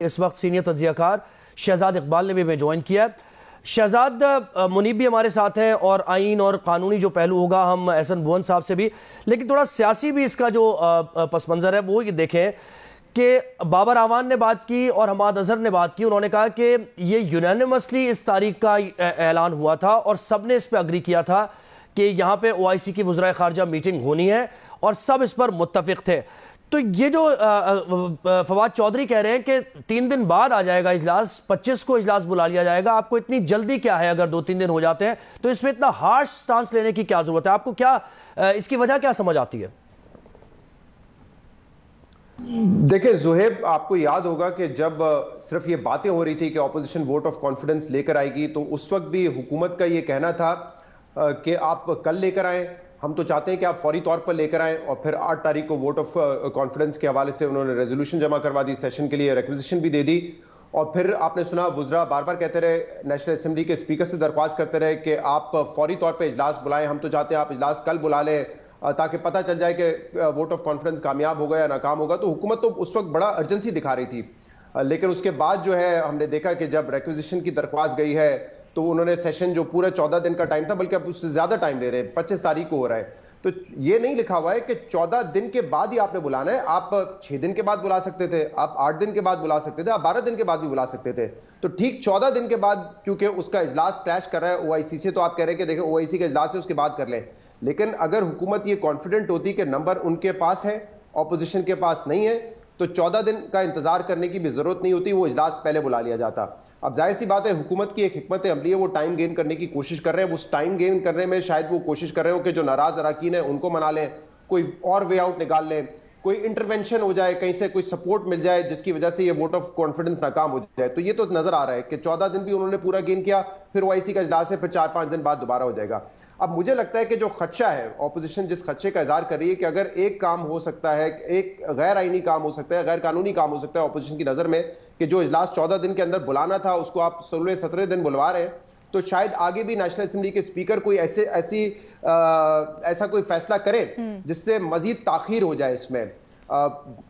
اس وقت سینئر تجزیہ کار شہزاد اقبال نے بھی ہمیں جوائن کیا ہے۔ شہزاد، منیب بھی ہمارے ساتھ ہیں اور آئین اور قانونی جو پہلو ہوگا ہم احسن بھون صاحب سے بھی، لیکن تھوڑا سیاسی بھی اس کا جو پس منظر ہے وہ یہ دیکھیں کہ بابر اعوان نے بات کی اور حماد اظہر نے بات کی۔ انہوں نے کہا کہ یہ یونینیمسلی اس تاریخ کا اعلان ہوا تھا اور سب نے اس پہ اگری کیا تھا کہ یہاں پہ OIC کی وزرائے خارجہ میٹنگ ہونی ہے اور سب اس پر متفق تھے۔ تو یہ جو فواد چودھری کہہ رہے ہیں کہ 3 دن بعد آ جائے گا اجلاس، 25 کو اجلاس بلا لیا جائے گا، آپ کو اتنی جلدی کیا ہے اگر 2-3 دن ہو جاتے ہیں؟ تو اس میں اتنا ہارش سٹانس لینے کی کیا ضرورت ہے؟ آپ کو کیا اس کی وجہ کیا سمجھ آتی ہے؟ دیکھیں زہیب، آپ کو یاد ہوگا کہ جب صرف یہ باتیں ہو رہی تھی کہ اپوزیشن ووٹ آف کانفیڈنس لے کر آئے گی، تو اس وقت بھی حکومت کا یہ کہنا تھا کہ آپ کل لے کر آئیں، ہم تو چاہتے ہیں کہ آپ فوری طور پر لے کر آئیں۔ اور پھر 8 تاریخ کو ووٹ آف کانفیڈنس کے حوالے سے انہوں نے ریزولوشن جمع کروا دی، سیشن کے لیے ریکویزیشن بھی دے دی۔ اور پھر آپ نے سنا وزراء بار بار کہتے رہے، نیشنل اسمبلی کے اسپیکر سے درخواست کرتے رہے کہ آپ فوری طور پہ اجلاس بلائیں، ہم تو چاہتے ہیں آپ اجلاس کل بلا لیں تاکہ پتہ چل جائے کہ ووٹ آف کانفیڈنس کامیاب ہوگا یا ناکام ہوگا۔ تو حکومت تو اس وقت بڑا ارجنسی دکھا رہی تھی، لیکن اس کے بعد جو ہے ہم نے دیکھا کہ جب ریکویزیشن کی درخواست گئی ہے تو انہوں نے سیشن جو پورا 14 دن کا ٹائم تھا، بلکہ اب اس سے زیادہ ٹائم لے رہے ہیں، 25 تاریخ کو ہو رہا ہے۔ تو یہ نہیں لکھا ہوا ہے کہ 14 دن کے بعد ہی آپ نے بلانا ہے، آپ 6 دن کے بعد بلا سکتے تھے، آپ 8 دن کے بعد بلا سکتے تھے، آپ 12 دن کے بعد بھی بلا سکتے تھے۔ تو ٹھیک 14 دن کے بعد کیونکہ اس کا اجلاس کلیش کر رہا ہے OIC سے، تو آپ کہہ رہے ہیں کہ دیکھیں OIC کا اجلاس ہے اس کے بعد کر لیں۔ لیکن اگر حکومت یہ کانفیڈنٹ ہوتی کہ نمبر ان کے پاس ہے، اپوزیشن کے پاس نہیں ہے، تو 14 دن کا انتظار کرنے کی بھی ضرورت نہیں ہوتی، وہ اجلاس پہلے بلا لیا جاتا۔ اب ظاہر سی بات ہے حکومت کی ایک حکمت عملی ہے، وہ ٹائم گین کرنے کی کوشش کر رہے ہیں۔ اس ٹائم گین کرنے میں شاید وہ کوشش کر رہے ہو کہ جو ناراض اراکین ہیں ان کو منا لیں، کوئی اور وے آؤٹ نکال لیں، کوئی انٹرونشن ہو جائے، کہیں سے کوئی سپورٹ مل جائے جس کی وجہ سے یہ ووٹ آف کانفیڈنس ناکام ہو جائے۔ تو یہ تو نظر آ رہا ہے کہ 14 دن بھی انہوں نے پورا گین کیا، پھر OIC کا اجلاس ہے، پھر 4-5 دن بعد دوبارہ ہو جائے گا۔ اب مجھے لگتا ہے کہ جو خدشہ ہے، اپوزیشن جس خدشے کا اظہار کر رہی ہے کہ اگر ایک کام ہو سکتا ہے، ایک غیر آئینی کام ہو سکتا ہے، غیر قانونی کام ہو سکتا ہے اپوزیشن کی نظر میں، کہ جو اجلاس 14 دن کے اندر بلانا تھا اس کو آپ 16-17 دن بلوا رہے ہیں، تو شاید آگے بھی نیشنل اسمبلی کے اسپیکر کوئی ایسا کوئی فیصلہ کرے جس سے مزید تاخیر ہو جائے۔ اس میں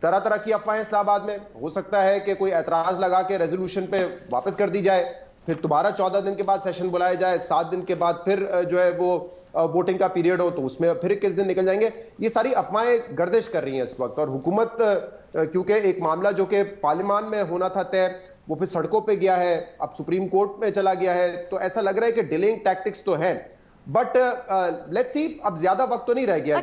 طرح طرح کی افواہیں اسلام آباد میں، ہو سکتا ہے کہ کوئی اعتراض لگا کے ریزولوشن پہ واپس کر دی جائے، پھر دوبارہ 14 دن کے بعد سیشن بلایا جائے، 7 دن کے بعد پھر جو ہے وہ ووٹنگ کا پیریڈ ہو تو اس میں پھر 21 دن نکل جائیں گے۔ یہ ساری افواہیں گردش کر رہی ہیں اس وقت، اور حکومت کیونکہ ایک معاملہ جو کہ پارلیمان میں ہونا تھا طے، وہ پھر سڑکوں پہ گیا ہے، اب سپریم کورٹ میں چلا گیا ہے، تو ایسا لگ رہا ہے کہ ڈیلنگ ٹیکٹکس تو ہیں، بٹ لیٹس سی، اب زیادہ وقت تو نہیں رہ گیا۔